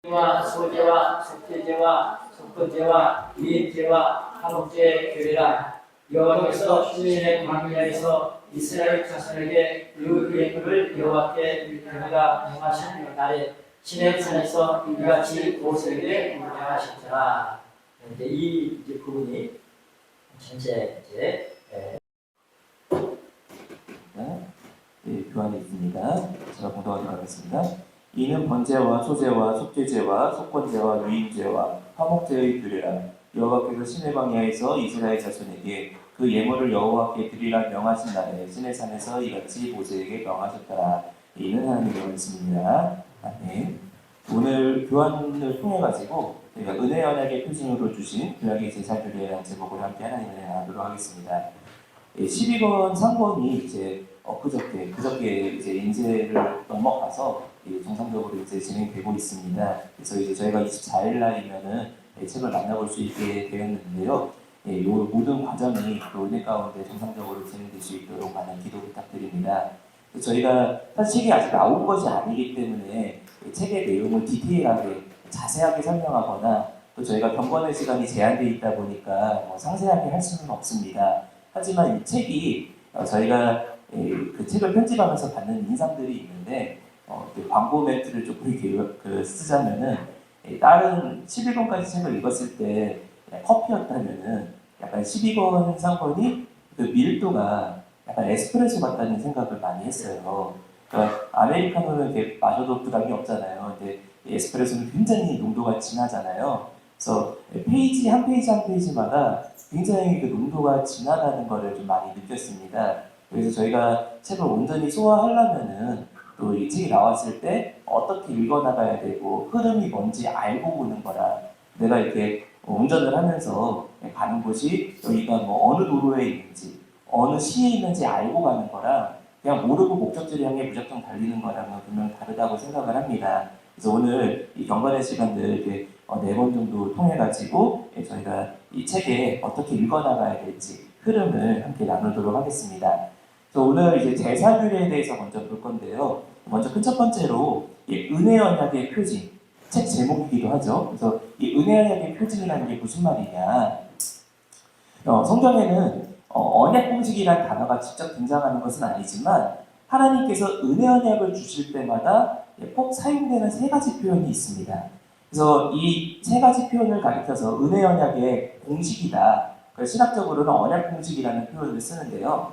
소제와 속죄제와 속건제와 유인제와 화목제의 규례라. 여호와께서 신의 광야에서 이스라엘 자손에게 그 예물을 여호와께 드리라 명하신 날에 신의 산에서 이같이 모세에게 명하셨더라. 이제 이 부분이 전체 교환이 있습니다. 제가 공독하도록 하겠습니다. 이는 번제와 소제와 속죄제와 속건제와 유인제와 화목제의 규례라. 여호와께서 시내 광야에서 이스라엘 자손에게 그 예물을 여호와께 드리라 명하신 날에 시내 산에서 이같이 모세에게 명하셨더라. 이는 하나님의 말씀입니다. 아멘. 오늘 교환을 통해 가지고 저희가 은혜 언약의 표징으로 주신 구약의 제사 규례라는 제목으로 함께 하나님을 나누도록 하겠습니다. 12권 3권이 이제 그저께 이제 인쇄를 넘어가서 정상적으로 이제 진행되고 있습니다. 그래서 이제 저희가 24일 날이면은 책을 만나볼 수 있게 되었는데요. 이 모든 과정이 또 은혜 가운데 정상적으로 진행될 수 있도록 많은 기도 부탁드립니다. 저희가 사실 책이 아직 나온 것이 아니기 때문에 책의 내용을 디테일하게 자세하게 설명하거나 또 저희가 경건의 시간이 제한되어 있다 보니까 상세하게 할 수는 없습니다. 하지만 이 책이 저희가 그 책을 편집하면서 받는 인상들이 있는데 광고 멘트를 조금 이렇게 쓰자면은 다른 11권까지 책을 읽었을 때 커피였다면은 약간 12권 3권이 그 밀도가 약간 에스프레소 같다는 생각을 많이 했어요. 그러니까 아메리카노는 이렇게 마셔도 부담이 없잖아요. 근데 에스프레소는 굉장히 농도가 진하잖아요. 그래서 페이지 한 페이지마다 굉장히 그 농도가 진하다는 것을 좀 많이 느꼈습니다. 그래서 저희가 책을 온전히 소화하려면은 또 이 책이 나왔을 때 어떻게 읽어나가야 되고 흐름이 뭔지 알고 보는 거라. 내가 이렇게 운전을 하면서 가는 곳이 여기가 뭐 어느 도로에 있는지 어느 시에 있는지 알고 가는 거라 그냥 모르고 목적지를 향해 무작정 달리는 거랑은 분명 다르다고 생각을 합니다. 그래서 오늘 이 경건의 시간들 이렇게 4번 정도 통해가지고 저희가 이 책에 어떻게 읽어나가야 될지 흐름을 함께 나누도록 하겠습니다. 그래서 오늘 이제 제사규례에 대해서 먼저 볼 건데요. 먼저 첫 번째로 은혜 언약의 표징, 책 제목이기도 하죠. 그래서 이 은혜 언약의 표징이라는 게 무슨 말이냐? 성경에는 언약 공식이라는 단어가 직접 등장하는 것은 아니지만 하나님께서 은혜 언약을 주실 때마다 꼭 사용되는 3가지 표현이 있습니다. 그래서 이 3가지 표현을 가리켜서 은혜 언약의 공식이다. 신학적으로는 언약 공식이라는 표현을 쓰는데요.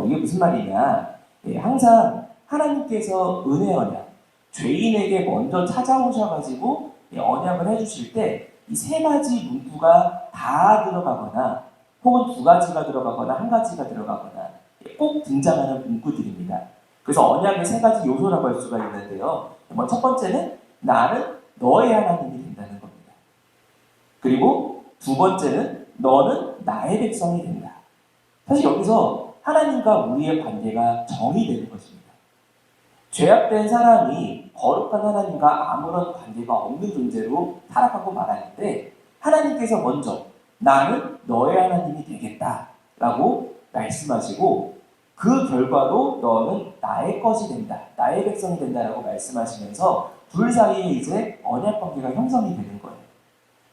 이게 무슨 말이냐? 항상 하나님께서 은혜 언약, 죄인에게 먼저 찾아오셔가지고 언약을 해주실 때 이 3가지 문구가 다 들어가거나 혹은 2가지가 들어가거나 1가지가 들어가거나 꼭 등장하는 문구들입니다. 그래서 언약의 3가지 요소라고 할 수가 있는데요. 첫 번째는 나는 너의 하나님이 된다는 겁니다. 그리고 2번째는 너는 나의 백성이 된다. 사실 여기서 하나님과 우리의 관계가 정의되는 것입니다. 죄악된 사람이 거룩한 하나님과 아무런 관계가 없는 존재로 타락하고 말하는데 하나님께서 먼저 나는 너의 하나님이 되겠다라고 말씀하시고 그 결과로 너는 나의 것이 된다, 나의 백성이 된다라고 말씀하시면서 둘 사이에 이제 언약 관계가 형성이 되는 거예요.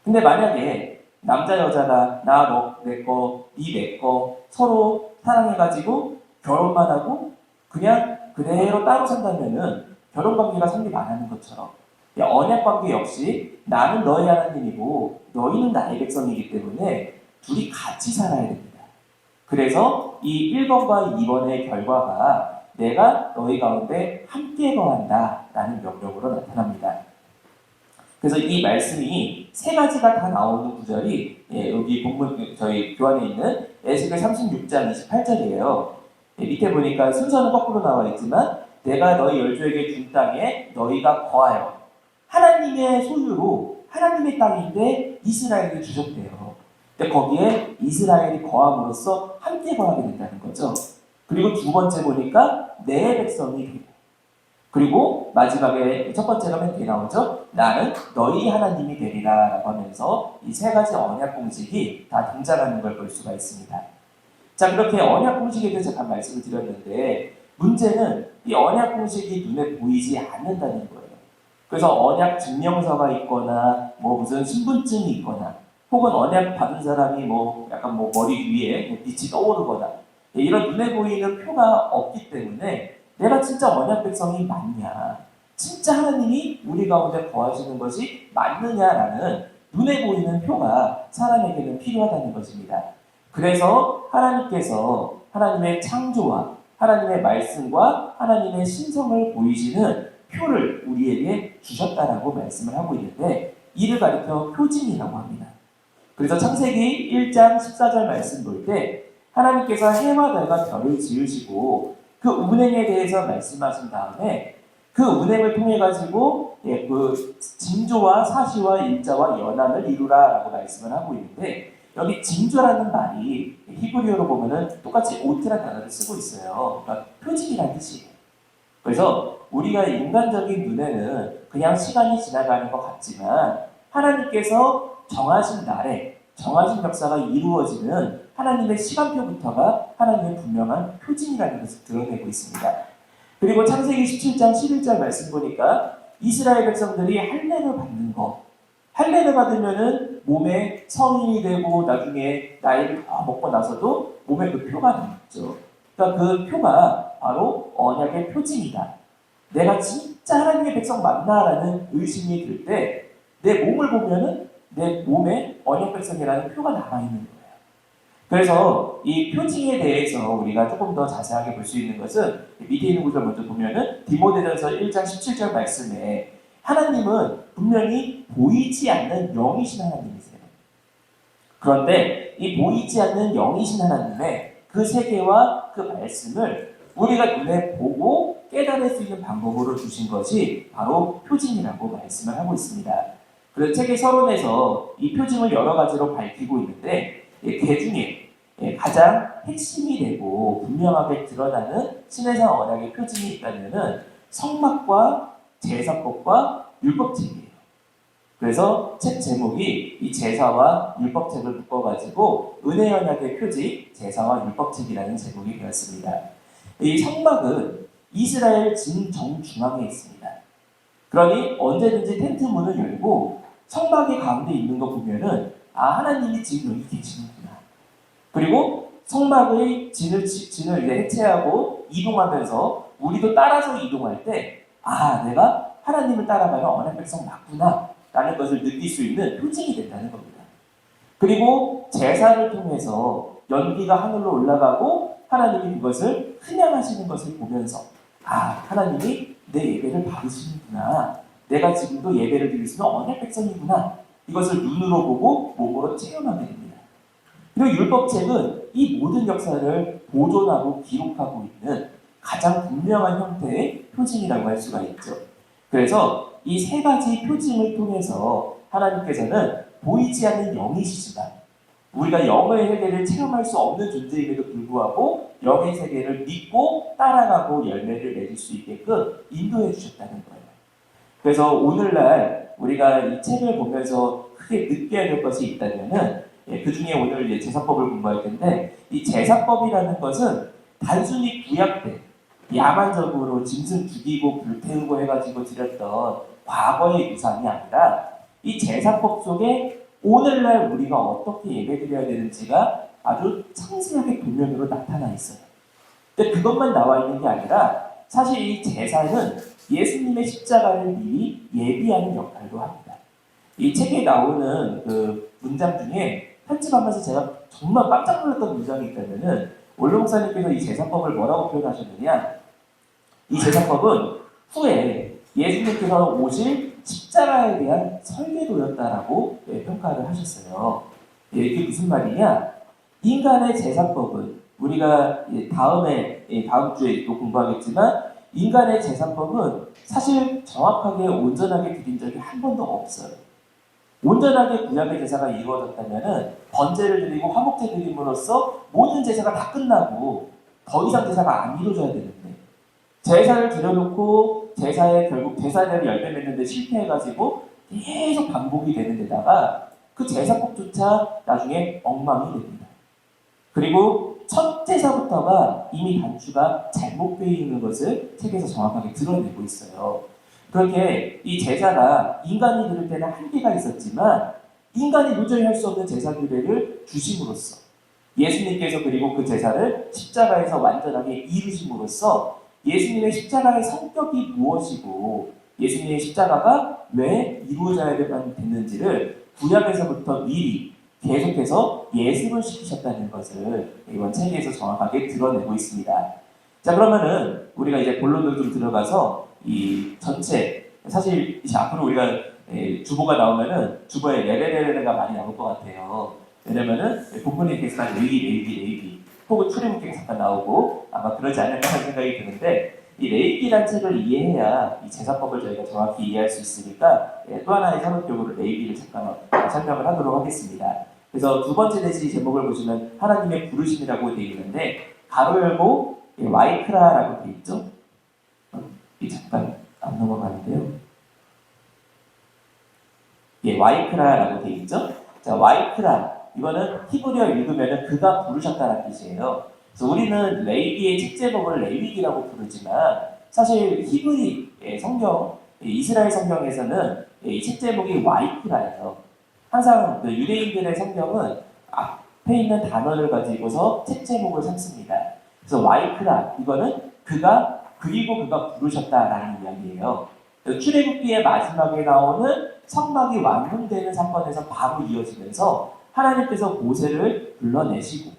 근데 만약에 남자 여자가 나 너 내 거, 니 내 거 서로 사랑해가지고 결혼만 하고 그냥 그대로 따로 산다면은 결혼 관계가 성립 안 하는 것처럼 언약 관계 역시 나는 너의 하나님이고 너희는 나의 백성이기 때문에 둘이 같이 살아야 됩니다. 그래서 이 1번과 2번의 결과가 내가 너희 가운데 함께 거한다 라는 명령으로 나타납니다. 그래서 이 말씀이 3가지가 다 나오는 구절이 여기 본문 저희 교환에 있는 에스겔 36장 28절이에요. 밑에 보니까 순서는 거꾸로 나와 있지만 내가 너희 열조에게 준 땅에 너희가 거하여 하나님의 소유로 하나님의 땅인데 이스라엘에게 주셨대요. 근데 거기에 이스라엘이 거함으로써 함께 거하게 된다는 거죠. 그리고 2번째 보니까 내 백성이 되고 그리고 마지막에 첫 번째가 맨 뒤에 나오죠. 나는 너희 하나님이 되리라 라고 하면서 이 3가지 언약 공식이 다 등장하는 걸 볼 수가 있습니다. 자, 그렇게 언약 공식에 대해서 간 말씀을 드렸는데 문제는 이 언약 공식이 눈에 보이지 않는다는 거예요. 그래서 언약 증명서가 있거나 뭐 무슨 신분증이 있거나 혹은 언약 받은 사람이 뭐 약간 뭐 머리 위에 뭐 빛이 떠오르거나 이런 눈에 보이는 표가 없기 때문에 내가 진짜 언약 백성이 맞냐, 진짜 하나님이 우리 가운데 거하시는 것이 맞느냐라는 눈에 보이는 표가 사람에게는 필요하다는 것입니다. 그래서 하나님께서 하나님의 창조와 하나님의 말씀과 하나님의 신성을 보이시는 표를 우리에게 주셨다라고 말씀을 하고 있는데 이를 가리켜 표징이라고 합니다. 그래서 창세기 1장 14절 말씀 볼 때 하나님께서 해와 달과 별을 지으시고 그 운행에 대해서 말씀하신 다음에 그 운행을 통해 가지고 그 징조와 사시와 일자와 연한을 이루라라고 말씀을 하고 있는데 여기 징조라는 말이 히브리어로 보면은 똑같이 오트라는 단어를 쓰고 있어요. 그러니까 표징이라는 뜻이에요. 그래서 우리가 인간적인 눈에는 그냥 시간이 지나가는 것 같지만 하나님께서 정하신 날에 정하신 역사가 이루어지는 하나님의 시간표부터가 하나님의 분명한 표징이라는 것을 드러내고 있습니다. 그리고 창세기 17장 11절 말씀 보니까 이스라엘 백성들이 할례를 받는 것, 할례를 받으면은 몸에 성인이 되고 나중에 나이를 다 먹고 나서도 몸에 그 표가 남죠. 그러니까 그 표가 바로 언약의 표징이다. 내가 진짜 하나님의 백성 맞나라는 의심이 들 때 내 몸을 보면은 내 몸에 언약 백성이라는 표가 남아있는 거예요. 그래서 이 표징에 대해서 우리가 조금 더 자세하게 볼 수 있는 것은 밑에 있는 구절 먼저 보면은 디모데전서 1장 17절 말씀에 하나님은 분명히 보이지 않는 영이신 하나님이세요. 그런데 이 보이지 않는 영이신 하나님의 그 세계와 그 말씀을 우리가 눈에 보고 깨달을 수 있는 방법으로 주신 것이 바로 표징이라고 말씀을 하고 있습니다. 그래서 책의 서론에서 이 표징을 여러 가지로 밝히고 있는데 그 중에 가장 핵심이 되고 분명하게 드러나는 신해상 언약의 표징이 있다면은 성막과 제사법과 율법책이에요. 그래서 책 제목이 이 제사와 율법책을 묶어가지고 은혜 언약의 표징 제사와 율법책이라는 제목이 되었습니다. 이 성막은 이스라엘 진 정중앙에 있습니다. 그러니 언제든지 텐트 문을 열고 성막의 가운데 있는 거 보면은 하나님이 지금 여기 계시는구나. 그리고 성막의 진을 해체하고 이동하면서 우리도 따라서 이동할 때 내가 하나님을 따라가는 언약 백성 맞구나 라는 것을 느낄 수 있는 표징이 된다는 겁니다. 그리고 제사를 통해서 연기가 하늘로 올라가고 하나님이 그것을 찬양하시는 것을 보면서 하나님이 내 예배를 받으시는구나. 내가 지금도 예배를 드릴 수 있는 언약 백성이구나. 이것을 눈으로 보고 몸으로 체험하게 됩니다. 그리고 율법책은 이 모든 역사를 보존하고 기록하고 있는 가장 분명한 형태의 표징이라고 할 수가 있죠. 그래서 이 세 가지 표징을 통해서 하나님께서는 보이지 않는 영이시지만 우리가 영의 세계를 체험할 수 없는 존재임에도 불구하고 영의 세계를 믿고 따라가고 열매를 맺을 수 있게끔 인도해 주셨다는 거예요. 그래서 오늘날 우리가 이 책을 보면서 크게 느껴야 될 것이 있다면은 그 중에 오늘 제사법을 공부할 텐데 이 제사법이라는 것은 단순히 구약 때 야만적으로 짐승 죽이고 불태우고 해가지고 드렸던 과거의 유산이 아니라 이 제사법 속에 오늘날 우리가 어떻게 예배드려야 되는지가 아주 상세하게 도면으로 나타나 있어요. 근데 그것만 나와 있는 게 아니라 사실 이 제사는 예수님의 십자가를 미리 예비하는 역할도 합니다. 이 책에 나오는 그 문장 중에 편집하면서 제가 정말 깜짝 놀랐던 문장이 있다면은 원로 목사님께서 이 제사법을 뭐라고 표현하셨느냐? 이 제사법은 후에 예수님께서 오실 십자가에 대한 설계도였다라고 평가를 하셨어요. 이게 무슨 말이냐? 인간의 제사법은 우리가 다음 주에 또 공부하겠지만 인간의 제사법은 사실 정확하게 온전하게 드린 적이 한 번도 없어요. 온전하게 구약의 제사가 이루어졌다면은 번제를 드리고 화목제 드림으로써 모든 제사가 다 끝나고 더 이상 제사가 안 이루어져야 되는데 제사를 드려놓고 제사에 결국 제사를 열매 맺는데 실패해가지고 계속 반복이 되는 데다가 그 제사법조차 나중에 엉망이 됩니다. 그리고 첫 제사부터가 이미 단추가 잘못되어 있는 것을 책에서 정확하게 드러내고 있어요. 그렇게 이 제사가 인간이 드릴 때는 한계가 있었지만 인간이 도저히 할 수 없는 제사 규례를 주심으로써 예수님께서 그리고 그 제사를 십자가에서 완전하게 이루심으로써 예수님의 십자가의 성격이 무엇이고 예수님의 십자가가 왜 이루어져야 됐는지를 구약에서부터 미리 계속해서 예습을 시키셨다는 것을 이번 책에서 정확하게 드러내고 있습니다. 자, 그러면은 우리가 이제 본론으로 좀 들어가서 이 전체 사실 이제 앞으로 우리가 주보가 나오면은 주보에 레레레레가 많이 나올 것 같아요. 왜냐면은 부모님께서 레이기 혹은 출애굽기가 잠깐 나오고 아마 그러지 않을까 하는 생각이 드는데 이 레이기란 책을 이해해야 이 제사법을 저희가 정확히 이해할 수 있으니까 또 하나의 산업적으로 레이기를 잠깐 설명을 하도록 하겠습니다. 그래서 두 번째 대지 제목을 보시면 하나님의 부르심이라고 되어 있는데 가로 열고 와이크라라고 되어 있죠. 잠깐 안 넘어가는데요. 와이크라라고 되어 있죠. 자, 와이크라 이거는 히브리어 읽으면 그가 부르셨다는 뜻이에요. 그래서 우리는 레위기의 책 제목을 레위기라고 부르지만 사실 히브리 성경, 이스라엘 성경에서는 이 책 제목이 와이크라예요. 항상 그 유대인들의 성경은 앞에 있는 단어를 가지고서 책 제목을 삼습니다. 그래서 와이크라 이거는 그리고 그가 부르셨다라는 이야기예요. 출애굽기의 마지막에 나오는 성막이 완성되는 사건에서 바로 이어지면서 하나님께서 모세를 불러내시고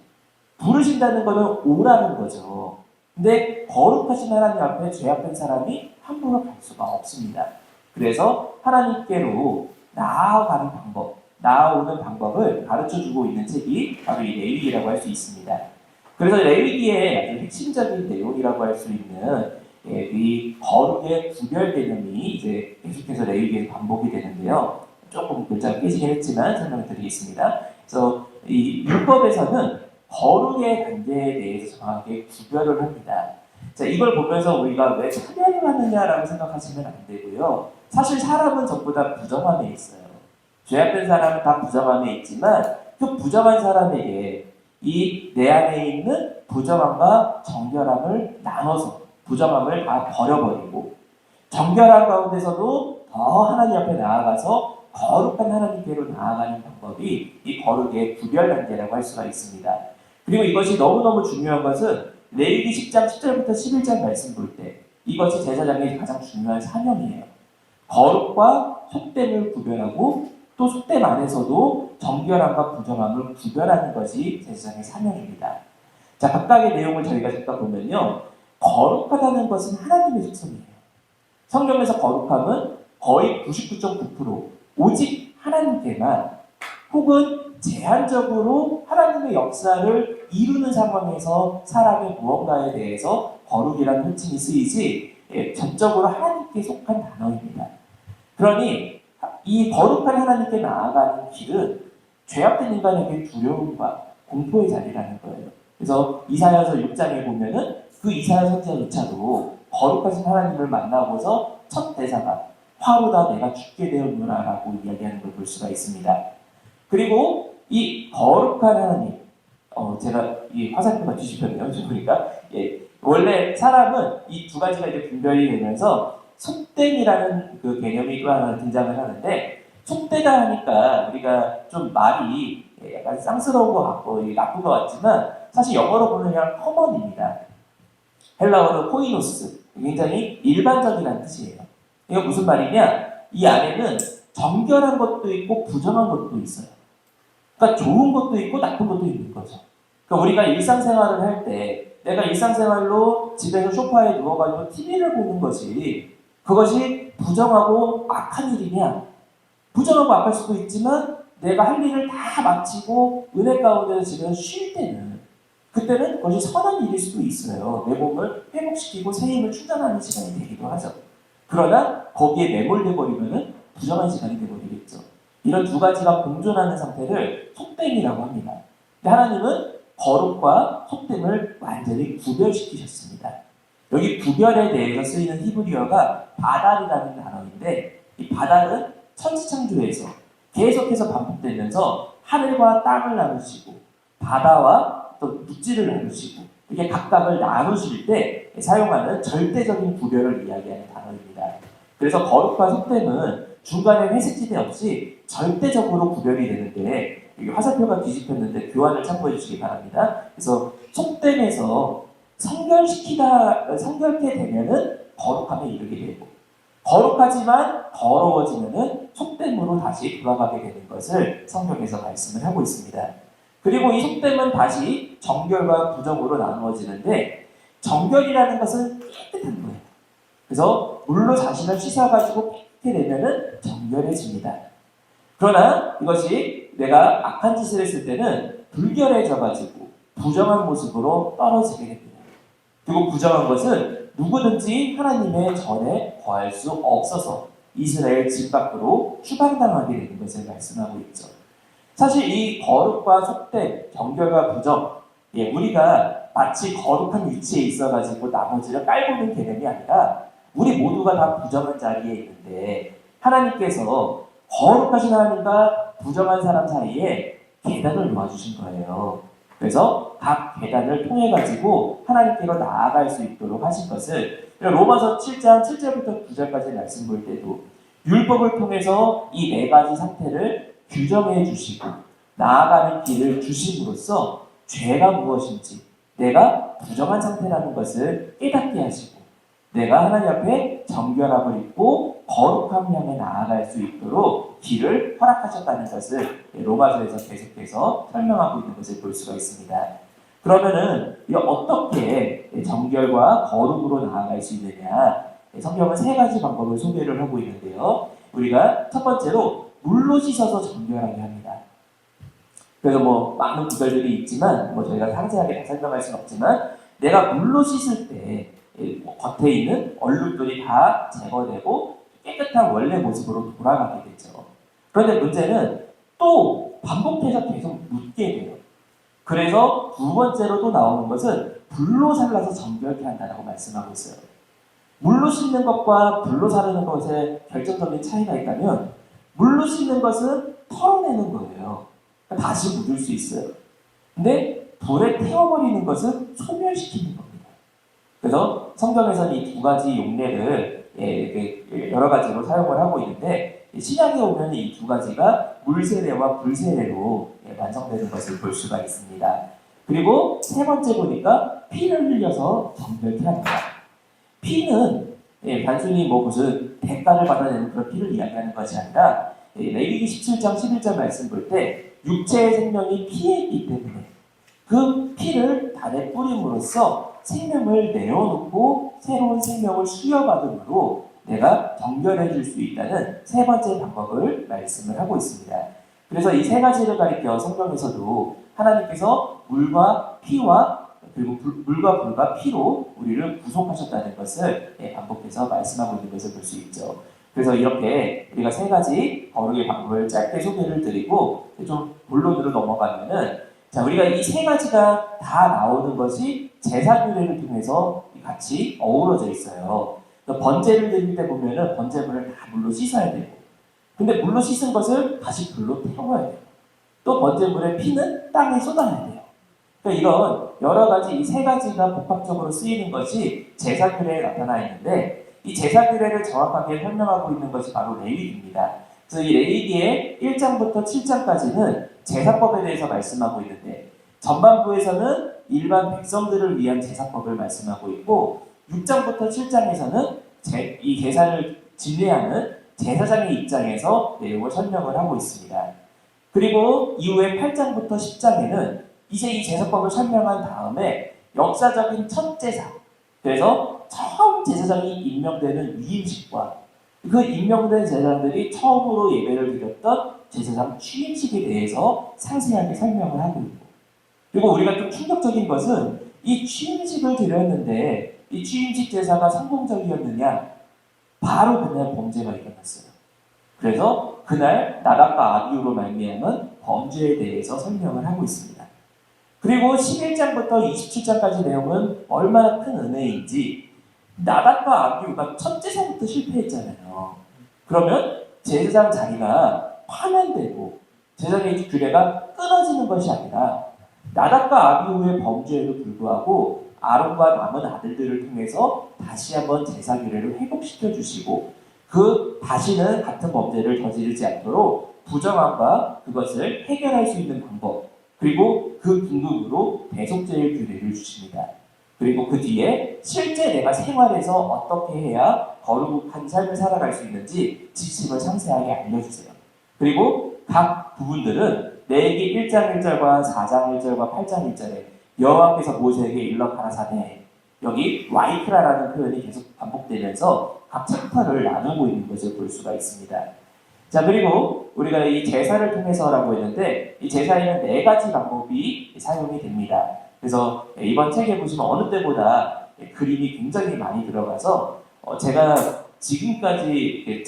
부르신다는 것은 오라는 거죠. 근데 거룩하신 하나님 앞에 죄악된 사람이 함부로 갈 수가 없습니다. 그래서 하나님께로 나아가는 방법, 나아오는 방법을 가르쳐주고 있는 책이 바로 이 레위기라고 할 수 있습니다. 그래서 레위기의 아주 핵심적인 내용이라고 할 수 있는 이 거룩의 구별 개념이 이제 계속해서 레위기에서 반복이 되는데요. 조금 글자가 깨지긴 했지만 설명을 드리겠습니다. 그래서 이 율법에서는 거룩의 관계에 대해서 정확하게 구별을 합니다. 자, 이걸 보면서 우리가 왜 차별을 하느냐라고 생각하시면 안 되고요. 사실 사람은 전부 다 부정함에 있어요. 죄악된 사람은 다 부정함에 있지만 그 부정한 사람에게 이 내 안에 있는 부정함과 정결함을 나눠서 부정함을 다 버려버리고 정결함 가운데서도 더 하나님 앞에 나아가서 거룩한 하나님께로 나아가는 방법이 이 거룩의 구별 단계라고 할 수가 있습니다. 그리고 이것이 너무너무 중요한 것은 레위기 10장 10절부터 11절 말씀 볼 때 이것이 제사장의 가장 중요한 사명이에요. 거룩과 속됨을 구별하고 또 속됨 안에서도 정결함과 부정함을 구별하는 것이 제사장의 사명입니다. 자, 각각의 내용을 저희가 잠깐 보면요. 거룩하다는 것은 하나님의 속성이에요. 성경에서 거룩함은 거의 99.9% 오직 하나님께만 혹은 제한적으로 하나님의 역사를 이루는 상황에서 사람의 무언가에 대해서 거룩이라는 호칭이 쓰이지 전적으로 하나님께 속한 단어입니다. 그러니 이 거룩한 하나님께 나아가는 길은 죄악된 인간에게 두려움과 공포의 자리라는 거예요. 그래서 이사야서 6장에 보면은 그 이사야 선지자조차도 거룩하신 하나님을 만나고서 첫 대사가 화로다 내가 죽게 되었노라 라고 이야기하는 걸 볼 수가 있습니다. 그리고 이 거룩한 하나님, 제가 이 화살표가 뒤집혔네요. 보니까 원래 사람은 이 두 가지가 이제 분별이 되면서 속됨이라는 그 개념이 또 하나 등장을 하는데 속되다 하니까 우리가 좀 말이 약간 쌍스러운 것 같고 나쁜 것 같지만 사실 영어로 보면 그냥 커먼입니다. 헬라어로 코이노스, 굉장히 일반적이라는 뜻이에요. 이거 무슨 말이냐? 이 안에는 정결한 것도 있고 부정한 것도 있어요. 그러니까 좋은 것도 있고 나쁜 것도 있는 거죠. 그러니까 우리가 일상생활을 할 때 내가 일상생활로 집에서 소파에 누워가지고 TV를 보는 것이 그것이 부정하고 악한 일이냐? 부정하고 악할 수도 있지만 내가 할 일을 다 마치고 은혜 가운데서 집에서 쉴 때는 그때는 그것이 선한 일일 수도 있어요. 내 몸을 회복시키고 새 힘을 충전하는 시간이 되기도 하죠. 그러나 거기에 매몰돼 버리면 부정한 시간이 되버리겠죠. 이런 두 가지가 공존하는 상태를 속됨이라고 합니다. 근데 하나님은 거룩과 속됨을 완전히 구별시키셨습니다. 여기 구별에 대해서 쓰이는 히브리어가 바달이라는 단어인데 이 바달은 천지창조에서 계속해서 반복되면서 하늘과 땅을 나누시고 바다와 또 물질을 나누시고 이게 각각을 나누실 때 사용하는 절대적인 구별을 이야기하는 단어입니다. 그래서 거룩과 속됨은 중간에 회색지대 없이 절대적으로 구별이 되는데, 여기 화살표가 뒤집혔는데 교환을 참고해 주시기 바랍니다. 그래서 속됨에서 성결케 되면은 거룩함에 이르게 되고, 거룩하지만 더러워지면은 속됨으로 다시 돌아가게 되는 것을 성경에서 말씀을 하고 있습니다. 그리고 이 속됨은 다시 정결과 부정으로 나누어지는데, 정결이라는 것은 깨끗한 거예요. 그래서 물로 자신을 씻어가지고 깨끗게 되면은 정결해집니다. 그러나 이것이 내가 악한 짓을 했을 때는 불결해져가지고 부정한 모습으로 떨어지게 됩니다. 그리고 부정한 것은 누구든지 하나님의 전에 거할 수 없어서 이스라엘 집 밖으로 추방당하게 되는 것을 말씀하고 있죠. 사실 이 거룩과 속됨, 정결과 부정, 우리가 마치 거룩한 위치에 있어가지고 나머지를 깔보는 개념이 아니라 우리 모두가 다 부정한 자리에 있는데 하나님께서 거룩하신 하나님과 부정한 사람 사이에 계단을 놓아주신 거예요. 그래서 각 계단을 통해 가지고 하나님께로 나아갈 수 있도록 하신 것을 로마서 7장 7절부터 9절까지 말씀 볼 때도 율법을 통해서 이 네 가지 상태를 규정해 주시고 나아가는 길을 주심으로써 죄가 무엇인지 내가 부정한 상태라는 것을 깨닫게 하시고 내가 하나님 앞에 정결함을 입고 거룩함 향해 나아갈 수 있도록 길을 허락하셨다는 것을 로마서에서 계속해서 설명하고 있는 것을 볼 수가 있습니다. 그러면은 어떻게 정결과 거룩으로 나아갈 수 있느냐? 성경은 세 가지 방법을 소개를 하고 있는데요. 우리가 첫 번째로 물로 씻어서 정결하게 합니다. 그래서 많은 구절들이 있지만 저희가 상세하게 다 설명할 수는 없지만 내가 물로 씻을 때 겉에 있는 얼룩들이 다 제거되고 깨끗한 원래 모습으로 돌아가게 되죠. 그런데 문제는 또 반복해서 계속 묻게 돼요. 그래서 두 번째로 또 나오는 것은 불로 살라서 정결케 한다고 말씀하고 있어요. 물로 씻는 것과 불로 사르는 것에 결정적인 차이가 있다면 물로 씻는 것은 털어내는 거예요. 그러니까 다시 묻을 수 있어요. 근데 불에 태워버리는 것은 소멸시키는 겁니다. 그래서 성경에서는 이 두 가지 용례를 여러 가지로 사용을 하고 있는데 신약에 오면 이 두 가지가 물세례와 불세례로 완성되는 것을 볼 수가 있습니다. 그리고 세 번째 보니까 피를 흘려서 정결케 합니다. 피는 단순히 무슨 대가를 받아내는 그런 피를 이야기하는 것이 아니라 레위기 17장 11절 말씀 볼 때 육체의 생명이 피에 있기 때문에 그 피를 단에 뿌림으로써 생명을 내어놓고 새로운 생명을 수여받음으로 내가 정결해질 수 있다는 세 번째 방법을 말씀을 하고 있습니다. 그래서 이 세 가지를 가리켜 성경에서도 하나님께서 물과 피와 그리고 물과 불과 피로 우리를 구속하셨다는 것을 반복해서 말씀하고 있는 것을 볼 수 있죠. 그래서 이렇게 우리가 세 가지 거룩의 방법을 짧게 소개를 드리고 좀 본론으로 넘어가면은 우리가 이 세 가지가 다 나오는 것이 제사규례를 통해서 같이 어우러져 있어요. 번제를 드릴 때 보면은 번제물을 다 물로 씻어야 되고, 근데 물로 씻은 것을 다시 불로 태워야 돼요. 또 번제물의 피는 땅에 쏟아야 돼요. 그러니까 이런 여러 가지 이 세 가지가 복합적으로 쓰이는 것이 제사규례에 나타나 있는데 이 제사규례를 정확하게 설명하고 있는 것이 바로 레위기입니다. 그래서 이 레위기의 1장부터 7장까지는 제사법에 대해서 말씀하고 있는데 전반부에서는 일반 백성들을 위한 제사법을 말씀하고 있고 6장부터 7장에서는 이 제사를 진례하는 제사장의 입장에서 내용을 설명을 하고 있습니다. 그리고 이후에 8장부터 10장에는 이제 이 제사법을 설명한 다음에 역사적인 첫 제사, 그래서 처음 제사장이 임명되는 위임식과 그 임명된 제사장들이 처음으로 예배를 드렸던 제사장 취임식에 대해서 상세하게 설명을 하고 있고, 그리고 우리가 좀 충격적인 것은 이 취임식을 드렸는데 이 취임식 제사가 성공적이었느냐? 바로 그날 범죄가 일어났어요. 그래서 그날 나답과 아비후로 말미암은 범죄에 대해서 설명을 하고 있습니다. 그리고 11장부터 27장까지 내용은 얼마나 큰 은혜인지 나답과 아비후가 첫 제사부터 실패했잖아요. 그러면 제사장 자리가 파면되고 제사장의 규례가 끊어지는 것이 아니라 나답과 아비후의 범죄에도 불구하고 아론과 남은 아들들을 통해서 다시 한번 제사 규례를 회복시켜 주시고 다시는 같은 범죄를 저지르지 않도록 부정함과 그것을 해결할 수 있는 방법, 그리고 그 등급으로 대속죄의 규례를 주십니다. 그리고 그 뒤에 실제 내가 생활에서 어떻게 해야 거룩한 삶을 살아갈 수 있는지 지침을 상세하게 알려주세요. 그리고 각 부분들은 레위기 1장 1절과 4장 1절과 8장 1절에 여호와께서 모세에게 일러 가라사대, 여기 와이크라라는 표현이 계속 반복되면서 각 챕터를 나누고 있는 것을 볼 수가 있습니다. 자, 그리고 우리가 이 제사를 통해서라고 했는데 이 제사에는 4가지 방법이 사용이 됩니다. 그래서 이번 책에 보시면 어느 때보다 그림이 굉장히 많이 들어가서 제가 지금까지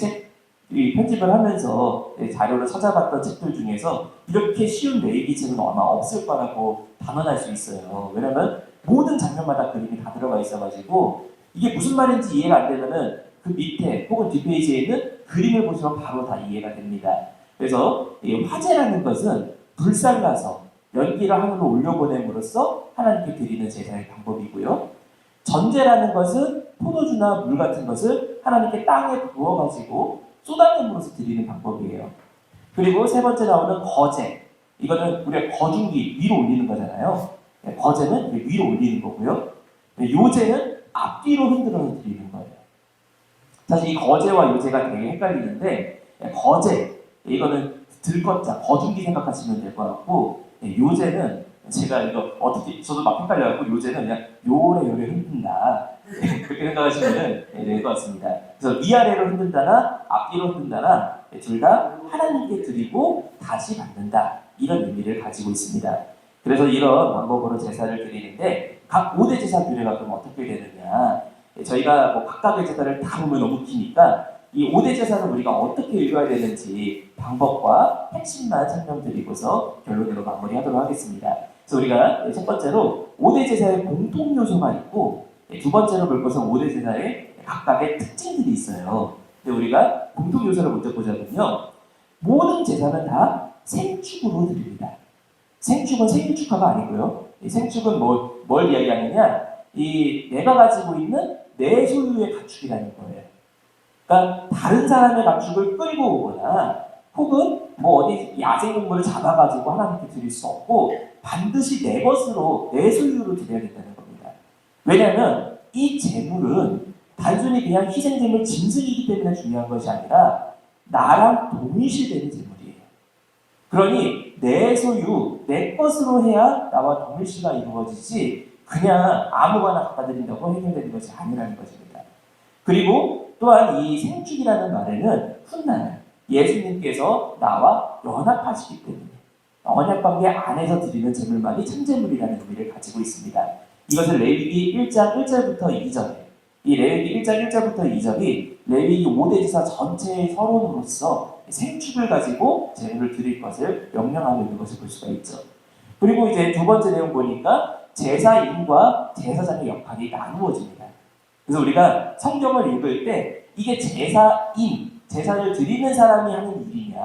편집을 하면서 자료를 찾아봤던 책들 중에서 이렇게 쉬운 레위기책은 아마 없을 거라고 단언할 수 있어요. 왜냐면 모든 장면마다 그림이 다 들어가 있어가지고 이게 무슨 말인지 이해가 안 되면은 그 밑에 혹은 뒷페이지에 있는 그림을 보시면 바로 다 이해가 됩니다. 그래서 이 화제라는 것은 불살라서 연기를 하늘로 올려보냄으로써 하나님께 드리는 제사의 방법이고요. 전제라는 것은 포도주나 물 같은 것을 하나님께 땅에 부어가지고 쏟아냄으로써 드리는 방법이에요. 그리고 세 번째 나오는 거제. 이거는 우리가 거중기 위로 올리는 거잖아요. 거제는 위로 올리는 거고요. 요제는 앞뒤로 흔들어서 드리는 거예요. 사실 이 거제와 요제가 되게 헷갈리는데 거제, 이거는 들것자, 거중기 생각하시면 될 것 같고 요제는 제가 이거 어떻게 저도 막 헷갈려갖고 요제는 그냥 요래 흔든다 그렇게 생각하시면 될 것 같습니다. 그래서 위아래로 흔든다나 앞뒤로 흔든다나 둘 다 하나님께 드리고 다시 받는다, 이런 의미를 가지고 있습니다. 그래서 이런 방법으로 제사를 드리는데 각 5대 제사 규례가 그럼 어떻게 되느냐, 저희가 뭐 각각의 제사를 다 보면 너무 기니까 이 5대 제사를 우리가 어떻게 읽어야 되는지 방법과 핵심만 설명드리고서 결론으로 마무리하도록 하겠습니다. 그래서 우리가 첫 번째로 5대 제사의 공통 요소가 있고 두 번째로 볼 것은 5대 제사의 각각의 특징들이 있어요. 근데 우리가 공통 요소를 먼저 보자면요, 모든 제사는 다 생축으로 드립니다. 생축은 생일 축하가 아니고요. 이 생축은 뭘 이야기하느냐, 이 내가 가지고 있는 내 소유의 가축이라는 거예요. 그러니까 다른 사람의 가축을 끌고 오거나 혹은 뭐 어디 야생동물을 잡아가지고 하나님께 드릴 수 없고 반드시 내 것으로, 내 소유로 드려야 된다는 겁니다. 왜냐하면 이 제물은 단순히 그냥 희생제물 짐승이기 때문에 중요한 것이 아니라 나랑 동일시되는 제물이에요. 그러니 내 소유, 내 것으로 해야 나와 동일시가 이루어지지 그냥 아무거나 갖다 드린다고 해결되는 것이 아니라는 것입니다. 그리고 또한 이 생축이라는 말에는 훗날 예수님께서 나와 연합하시기 때문에 언약관계 안에서 드리는 제물만이 참제물이라는 의미를 가지고 있습니다. 이것을 레위기 1장 1절부터 2절에, 이 레위기 1장 1절부터 2절이 레위기 5대 제사 전체의 서론으로서 생축을 가지고 제물을 드릴 것을 명령하고 있는 것을 볼 수가 있죠. 그리고 이제 두 번째 내용 보니까 제사인과 제사장의 역할이 나누어집니다. 그래서 우리가 성경을 읽을 때 이게 제사인, 제사를 드리는 사람이 하는 일이냐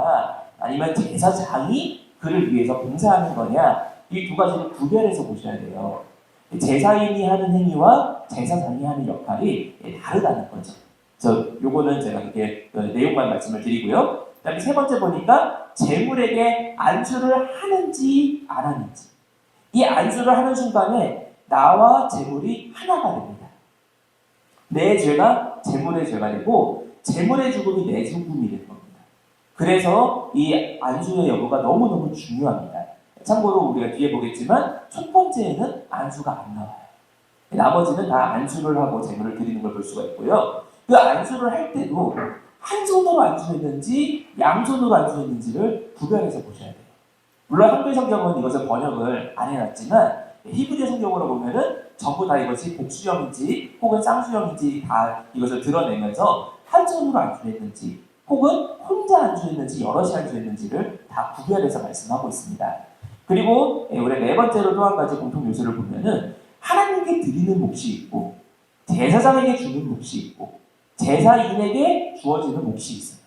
아니면 제사장이 그를 위해서 봉사하는 거냐, 이 두 가지를 구별해서 보셔야 돼요. 제사인이 하는 행위와 제사장이 하는 역할이 다르다는 거죠. 그래서 요거는 제가 그렇게 내용만 말씀을 드리고요. 그다음에 세 번째 보니까 제물에게 안수를 하는지 안 하는지, 이 안수를 하는 순간에 나와 제물이 하나가 됩니다. 내 죄가 제물의 죄가 되고 제물의 죽음이 내 죽음이 되는 겁니다. 그래서 이 안수의 여부가 너무너무 중요합니다. 참고로 우리가 뒤에 보겠지만 첫 번째에는 안수가 안 나와요. 나머지는 다 안수를 하고 제물을 드리는 걸 볼 수가 있고요. 그 안수를 할 때도 한 손으로 안수했는지 양손으로 안수했는지를 구별해서 보셔야 돼요. 물론 한글 성경은 이것을 번역을 안 해놨지만 히브리 성경으로 보면은 전부 다 이것이 복수형인지 혹은 쌍수형인지 다 이것을 드러내면서 한 손으로 안수했는지 혹은 혼자 안수했는지 여럿이 안수했는지를 다 구별해서 말씀하고 있습니다. 그리고 우리 네 번째로 또 한 가지 공통 요소를 보면은 하나님께 드리는 몫이 있고 제사장에게 주는 몫이 있고 제사인에게 주어지는 몫이 있어요.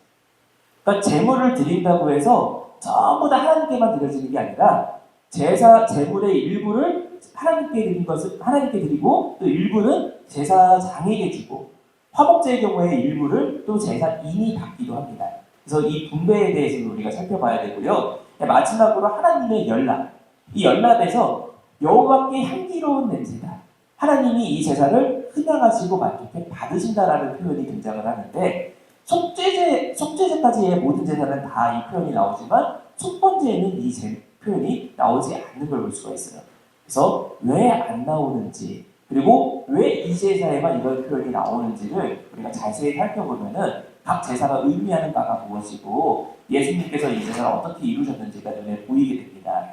그러니까 제물을 드린다고 해서 전부 다 하나님께만 드려지는 게 아니라 제물의 일부를 하나님께 드린 것을 하나님께 드리고 또 일부는 제사장에게 주고 화목제의 경우에 일부를 또 제사인이 받기도 합니다. 그래서 이 분배에 대해서도 우리가 살펴봐야 되고요. 마지막으로 하나님의 연락. 이 연락에서 여호와께 향기로운 냄새다. 하나님이 이 제사를 흔양하시고 만족해 받으신다라는 표현이 등장을 하는데 속죄제까지의 모든 제사는 다 이 표현이 나오지만 첫 번째에는 이 표현이 나오지 않는 걸 볼 수가 있어요. 그래서 왜 안 나오는지 그리고 왜 이 제사에만 이런 표현이 나오는지를 우리가 자세히 살펴보면은 각 제사가 의미하는 바가 무엇이고 예수님께서 이 제사를 어떻게 이루셨는지가 눈에 보이게 됩니다.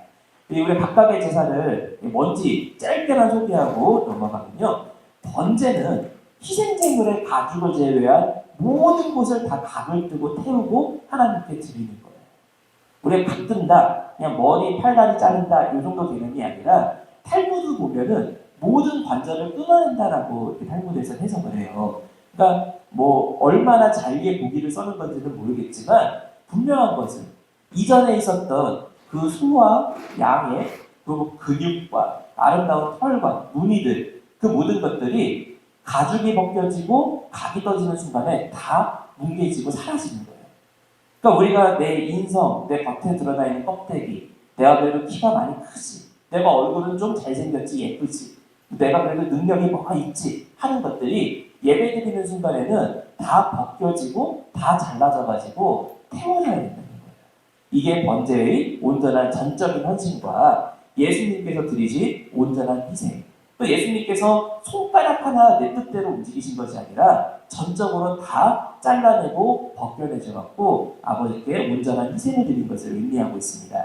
우리 각각의 제사를 뭔지 짧게만 소개하고 넘어가면요. 번제는 희생제물의 가죽을 제외한 모든 곳을 다 각을 뜨고 태우고 하나님께 드리는 거예요. 우리가 각 뜬다, 그냥 머리, 팔다리 자른다 이 정도 개념이 아니라 탈무드 보면은 모든 관절을 끊어낸다라고 이렇게 탈무드에서 해석을 해요. 그러니까 뭐 얼마나 잘게 고기를 써는 건지는 모르겠지만 분명한 것은 이전에 있었던 그 소와 양의 그 근육과 아름다운 털과 무늬들 그 모든 것들이 가죽이 벗겨지고 각이 떠지는 순간에 다 뭉개지고 사라지는 거예요. 그러니까 우리가 내 인성, 내 겉에 드러나 있는 껍데기, 내가 그래도 키가 많이 크지, 내가 얼굴은 좀 잘생겼지 예쁘지, 내가 그래도 능력이 뭐가 있지 하는 것들이 예배드리는 순간에는 다 벗겨지고 다 잘라져가지고 태워져야 된다는 거예요. 이게 번제의 온전한 전적인 헌신과 예수님께서 드리신 온전한 희생. 또 예수님께서 손가락 하나 내 뜻대로 움직이신 것이 아니라 전적으로 다 잘라내고 벗겨내셔갖고 아버지께 온전한 희생을 드린 것을 의미하고 있습니다.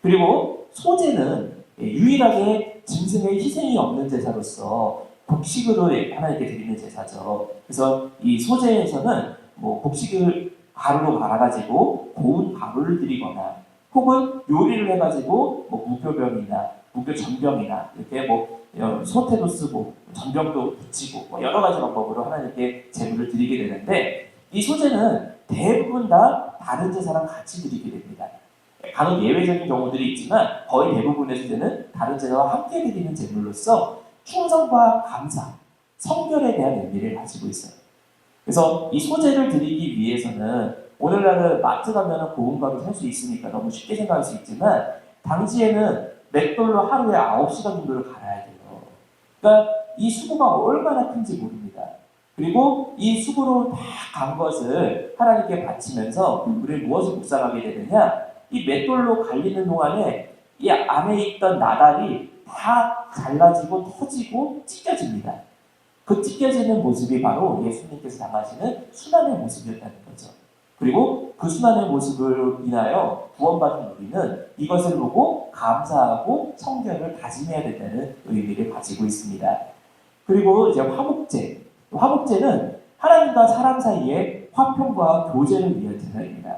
그리고 소제는 유일하게 짐승의 희생이 없는 제사로서 곡식으로 하나님께 드리는 제사죠. 그래서 이 소제에서는 뭐 곡식을 가루로 갈아가지고 고운 가루를 드리거나 혹은 요리를 해가지고 뭐 무교병이나 무교전병이나 이렇게 뭐 소태도 쓰고 전병도 붙이고 뭐 여러 가지 방법으로 하나님께 제물을 드리게 되는데 이 소제는 대부분 다 다른 제사랑 같이 드리게 됩니다. 간혹 예외적인 경우들이 있지만 거의 대부분의 소제는 다른 제사와 함께 드리는 제물로서 충성과 감사, 성결에 대한 의미를 가지고 있어요. 그래서 이 소제를 드리기 위해서는 오늘날은 마트 가면 고운 가루 살 수 있으니까 너무 쉽게 생각할 수 있지만 당시에는 맷돌로 하루에 9시간 정도를 갈아야 돼요. 그러니까 이 수고가 얼마나 큰지 모릅니다. 그리고 이 수고로 다 간 것을 하나님께 바치면서 우리는 무엇을 묵상하게 되느냐? 이 맷돌로 갈리는 동안에 이 안에 있던 나달이 다 잘라지고 터지고 찢겨집니다. 그 찢겨지는 모습이 바로 예수님께서 당하시는 순환의 모습이었다는 거죠. 그리고 그 순환의 모습을 인하여 구원받은 우리는 이것을 보고 감사하고 성결을 다짐해야 된다는 의미를 가지고 있습니다. 그리고 이제 화목제. 화목제는 하나님과 사람 사이의 화평과 교제를 위한 제사입니다.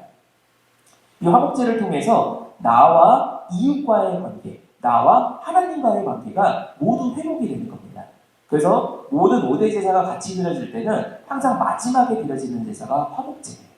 이 화목제를 통해서 나와 이웃과의 관계, 나와 하나님과의 관계가 모두 회복이 되는 겁니다. 그래서 모든 5대 제사가 같이 드려질 때는 항상 마지막에 드려지는 제사가 화목제예요.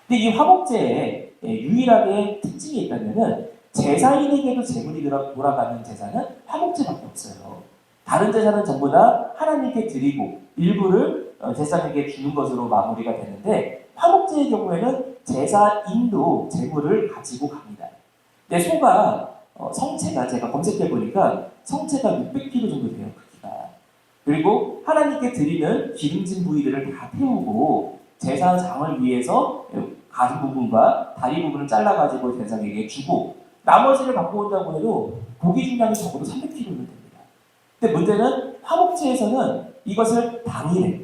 근데 이 화목제에 유일하게 특징이 있다면은 제사인에게도 제물이 돌아가는 제사는 화목제밖에 없어요. 다른 제사는 전부 다 하나님께 드리고 일부를 제사장에게 주는 것으로 마무리가 되는데 화목제의 경우에는 제사인도 제물을 가지고 갑니다. 근데 소가 성체가 제가 검색해 보니까 성체가 600kg 정도 돼요. 크기가. 그리고 하나님께 드리는 기름진 부위들을 다 태우고 제사장을 위해서 가슴 부분과 다리 부분을 잘라가지고 제사장에게 주고 나머지를 갖고 온다고 해도 고기 중량이 적어도 300kg는 됩니다. 근데 문제는 화목제에서는 이것을 당일에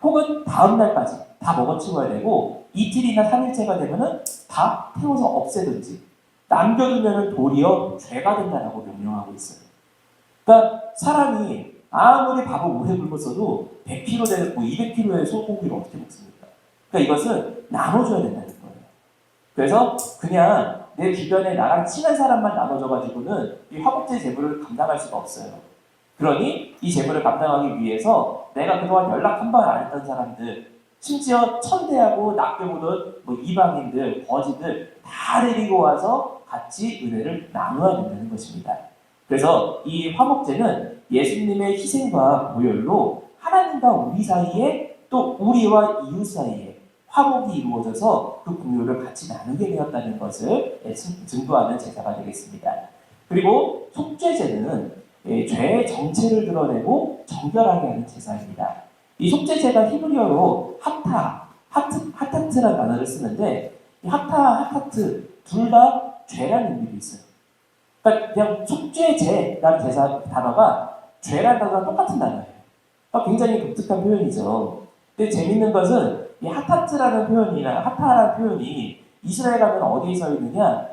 혹은 다음날까지 다 먹어치워야 되고 이틀이나 3일째가 되면은 다 태워서 없애든지 남겨두면은 도리어 죄가 된다라고 명령하고 있어요. 그러니까 사람이 아무리 밥을 오래 굶었어도 100kg 되고 200kg의 소고기를 어떻게 먹습니까? 그러니까 이것은 나눠줘야 된다는 거예요. 그래서 그냥 내 주변에 나랑 친한 사람만 나눠줘가지고는 이 화목제 제물을 감당할 수가 없어요. 그러니 이 제물을 감당하기 위해서 내가 그동안 연락 한 번 안 했던 사람들, 심지어 천대하고 낚여보던 뭐 이방인들, 거지들 다 데리고 와서 같이 은혜를 나눠야 된다는 것입니다. 그래서 이 화목제는 예수님의 희생과 보혈로 하나님과 우리 사이에 또 우리와 이웃 사이에 화목이 이루어져서 그 공유를 같이 나누게 되었다는 것을 증거하는 제사가 되겠습니다. 그리고 속죄제는 죄의 정체를 드러내고 정결하게 하는 제사입니다. 이 속죄제가 히브리어로 하타트라는 단어를 쓰는데 이 하타트 둘 다 죄라는 의미도 있어요. 그러니까 그냥 속죄제라는 단어가 죄라는 단어랑 똑같은 단어예요. 그러니까 굉장히 독특한 표현이죠. 근데 재밌는 것은 이 하타트라는 표현이나 하타라는 표현이 이스라엘 가면 어디에 써 있느냐?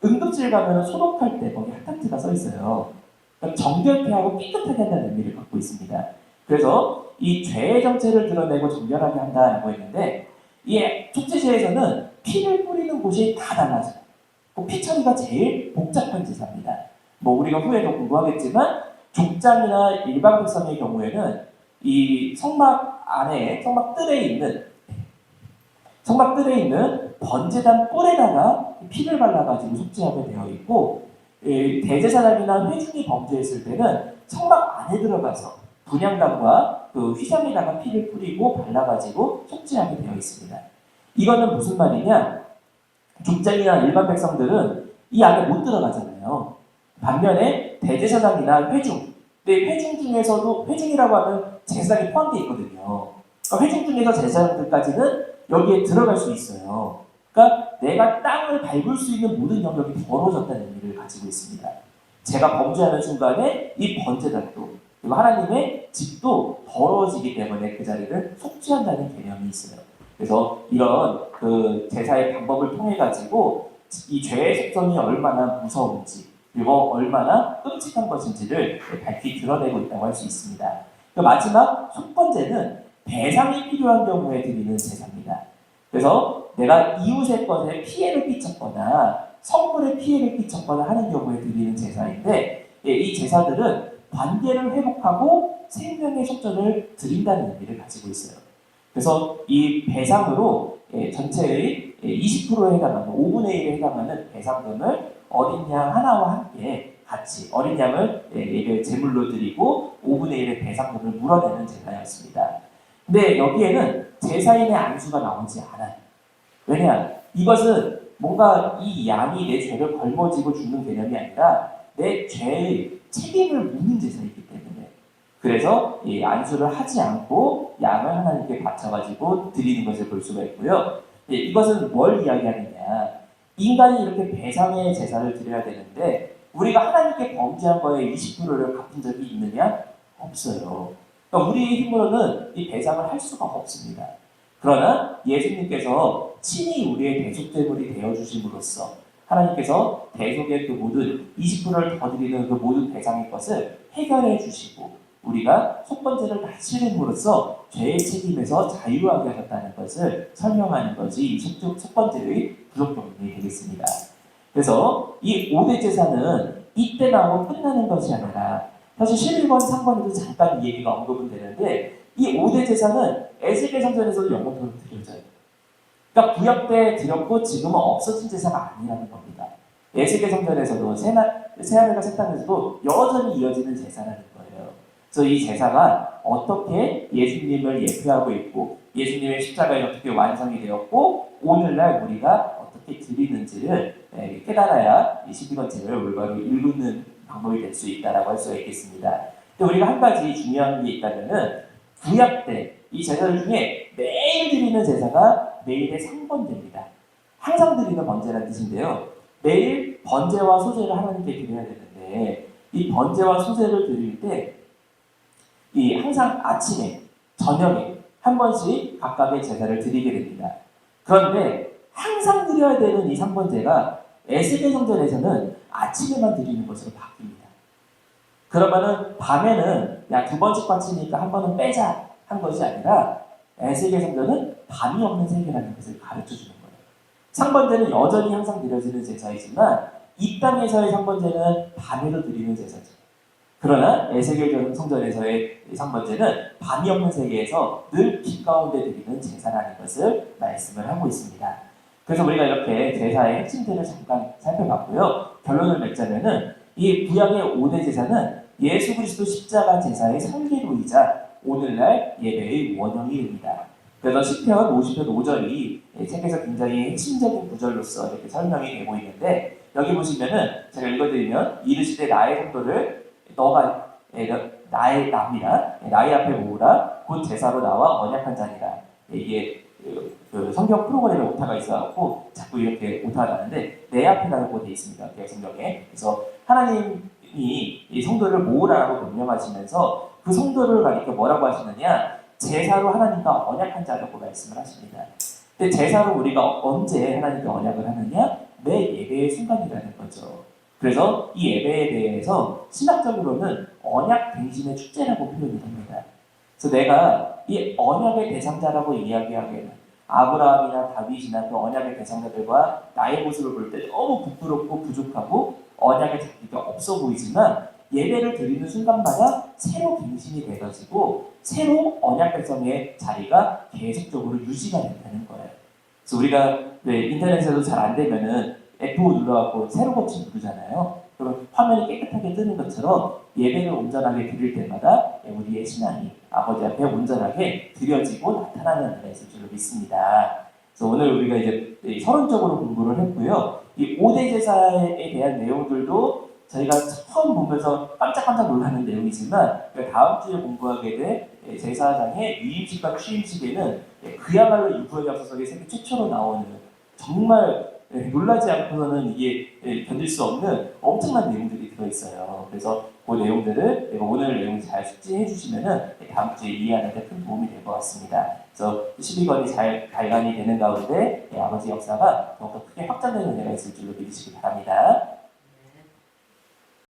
응급실 가면 소독할 때 거기 하타트가 써 있어요. 그러니까 정결케 하고 깨끗하게 한다는 의미를 갖고 있습니다. 그래서 이 죄의 정체를 드러내고 정결하게 한다라고 했는데 이 속죄제에서는 피를 뿌리는 곳이 다 달라져요. 피 처리가 제일 복잡한 제사입니다. 뭐 우리가 후에도 공부하겠지만 족장이나 일반 백성의 경우에는 이 성막 안에 성막 뜰에 있는 번제단 뿔에다가 피를 발라가지고 속죄하게 되어 있고 대제사장이나 회중이 범죄했을 때는 성막 안에 들어가서 분향단과 그 휘장에다가 피를 뿌리고 발라가지고 속죄하게 되어 있습니다. 이거는 무슨 말이냐? 족장이나 일반 백성들은 이 안에 못 들어가잖아요. 반면에 대제사장이나 회중, 근데 회중 중에서도 회중이라고 하면 제사장이 포함되어 있거든요. 그러니까 회중 중에서 제사장들까지는 여기에 들어갈 수 있어요. 그러니까 내가 땅을 밟을 수 있는 모든 영역이 벌어졌다는 의미를 가지고 있습니다. 제가 범죄하는 순간에 이 번제단도 그리고 하나님의 집도 더러워지기 때문에 그 자리를 속죄한다는 개념이 있어요. 그래서 이런 그 제사의 방법을 통해 가지고 이 죄의 속성이 얼마나 무서운지 그리고 얼마나 끔찍한 것인지를 밝히 드러내고 있다고 할 수 있습니다. 그 마지막 속번제는 배상이 필요한 경우에 드리는 제사입니다. 그래서 내가 이웃의 것에 피해를 끼쳤거나 성물에 피해를 끼쳤거나 하는 경우에 드리는 제사인데 이 제사들은 관계를 회복하고 생명의 속전을 드린다는 의미를 가지고 있어요. 그래서 이 배상으로 전체의 20%에 해당하는 5분의 1에 해당하는 배상금을 어린 양 하나와 함께 같이 어린 양을 제물로 드리고 5분의 1의 배상금을 물어내는 제사였습니다. 근데 여기에는 제사인의 안수가 나오지 않아요. 왜냐? 이것은 뭔가 이 양이 내 죄를 걸머지고 죽는 개념이 아니라 내 죄의 책임을 묻는 제사이기 때문에 그래서 이 안수를 하지 않고 양을 하나님께 바쳐가지고 드리는 것을 볼 수가 있고요. 이것은 뭘 이야기하느냐? 인간이 이렇게 배상의 제사를 드려야 되는데 우리가 하나님께 범죄한 거에 20%를 갚은 적이 있느냐? 없어요. 그러니까 우리의 힘으로는 이 배상을 할 수가 없습니다. 그러나 예수님께서 친히 우리의 대속제물이 되어주심으로써 하나님께서 대속의 그 모든 20%를 더 드리는 그 모든 배상의 것을 해결해 주시고 우리가 속번제를 다스림으로써 죄의 책임에서 자유하게 하셨다는 것을 설명하는 것이 이 속번제의 부족 경륜이 되겠습니다. 그래서 이 5대 제사는 이때 나오고 끝나는 것이 아니라 사실 11권, 3권에도 잠깐 이 얘기가 언급은 되는데 이 5대 제사는 에스겔 성전에서도 영원토록 드려져요. 그러니까 구약 때 드렸고 지금은 없어진 제사가 아니라는 겁니다. 에스겔 성전에서도 새하늘과 새 땅에서도 여전히 이어지는 제사라는 거예요. 그래서 이 제사가 어떻게 예수님을 예표하고 있고 예수님의 십자가에 어떻게 완성이 되었고 오늘날 우리가 어떻게 드리는지를 깨달아야 이 12권책을 올바로 읽는 방법이 될 수 있다라고 할 수가 있겠습니다. 또 우리가 한 가지 중요한 게 있다면은 구약 때 이 제사들 중에 매일 드리는 제사가 매일의 상번제입니다. 항상 드리는 번제라는 뜻인데요. 매일 번제와 소제를 하나님께 드려야 되는데 이 번제와 소제를 드릴 때 이 항상 아침에 저녁에 한 번씩 각각의 제사를 드리게 됩니다. 그런데 항상 드려야 되는 이 상번제가 에스겔 성전에서는 아침에만 드리는 것으로 바뀝니다. 그러면은 밤에는 야 2번씩 바치니까 한 번은 빼자 한 것이 아니라 에스겔 성전은 밤이 없는 세계라는 것을 가르쳐 주는 거예요. 상번제는 여전히 항상 드려지는 제사이지만 이 땅에서의 상번제는 밤에도 드리는 제사죠. 그러나 에스겔 성전에서의 상번제는 밤이 없는 세계에서 늘 빛 가운데 드리는 제사라는 것을 말씀을 하고 있습니다. 그래서 우리가 이렇게 제사의 핵심들을 잠깐 살펴봤고요. 결론을 맺자면은 이 구약의 5대 제사는 예수 그리스도 십자가 제사의 설계도이자 오늘날 예배의 원형이 됩니다. 그래서 시편 50편 5절이 책에서 굉장히 핵심적인 구절로서 이렇게 설명이 되고 있는데 여기 보시면은 제가 읽어드리면 이르시되 나의 성도를 너가 나의 남이라 나의 앞에 모으라 곧 제사로 나와 언약한 자니라. 이게 그 성경 프로그램에 오타가 있어갖고 자꾸 이렇게 오타가 나는데 내 앞에라고 되어 있습니다. 성경에. 그래서 하나님이 이 성도를 모으라고 명령하시면서 그 성도를 가리켜 뭐라고 하시느냐? 제사로 하나님과 언약한 자라고 말씀을 하십니다. 근데 제사로 우리가 언제 하나님과 언약을 하느냐? 매 예배의 순간이라는 거죠. 그래서 이 예배에 대해서 신학적으로는 언약 갱신의 축제라고 표현이 됩니다. 그래서 내가 이 언약의 대상자라고 이야기하기에는 아브라함이나 다윗이나 그 언약의 대상자들과 나의 모습을 볼 때 너무 부끄럽고 부족하고 언약의 자리가 없어 보이지만 예배를 드리는 순간마다 새로 갱신이 돼가지고 새로 언약 백성의 자리가 계속적으로 유지가 된다는 거예요. 그래서 우리가 인터넷에도 잘 안 되면은 F5 눌러갖고 새로 고침 누르잖아요. 그럼 화면이 깨끗하게 뜨는 것처럼 예배를 온전하게 드릴 때마다 우리의 신앙이 아버지 앞에 온전하게 드려지고 나타나는 은혜가 있을 줄로 믿습니다. 그래서 오늘 우리가 이제 서론적으로 공부를 했고요. 이 5대 제사에 대한 내용들도 저희가 처음 보면서 깜짝깜짝 놀라는 내용이지만 다음 주에 공부하게 될 제사장의 유임식과 취임식에는 그야말로 유구의 역사속에 세계 최초로 나오는 정말 놀라지 않고서는 이게 견딜 수 없는 엄청난 내용들이 들어있어요. 그래서 그 내용들을 오늘 내용 잘 숙지해 주시면은 다음 주에 이해하는 데 큰 도움이 될 것 같습니다. 그래서 12권이 잘 발간이 되는 가운데 아버지 역사가 더욱더 크게 확장되는 은혜가 있을 줄로 믿으시기 바랍니다.